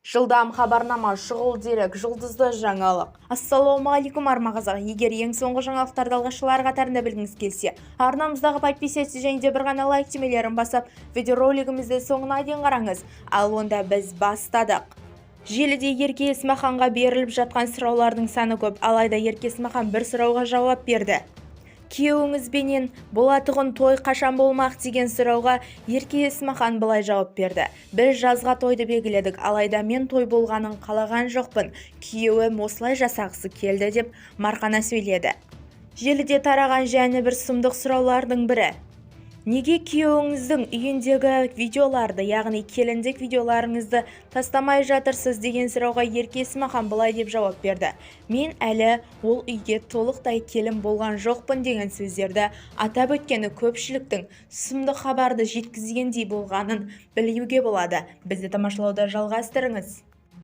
Жылдам хабарнама, шұғыл дерек, жұлдызды жаңалық. Ассалаумағалейкум армағазақ. Егер ең соңғы жаңалықтарды алғашқылар қатарында білгіңіз келсе, арнамыздағы подписаться және де бір ғана лайк түймелерін басып, видеоролигімізді соңына дейін қараңыз. Ал онда біз бастадық. Желіде Ерке Есмаханға беріліп жатқан сұраулардың саны көп, алайда Ерке Есмахан бір сұрауға жауап берді. Күйеуіңізбенен болатұғын той қашан болмақ деген сұрауға Ерке Есмахан былай жауап берді. Біз жазға тойды белгіледік, алайда мен той болғанын қалаған жоқпын. Күйеуім осылай жасағысы келді деп марқана сөйледі. Желіде тараған және бір сұмдық сұраулардың бірі. Неге күйеуіңіздің үйіндегі видеоларды, яғни келіндік видеоларыңызды тастамай жатырсыз деген сұрауға Ерке Есмахан былай деп жауап берді. Мен әлі ол үйге толықтай келін болған жоқпын деген сөздерді атап өткені көпшіліктің сұмдық хабарды жеткізгендей болғанын білуге болады. Бізді тамашалауды жалғастырыңыз.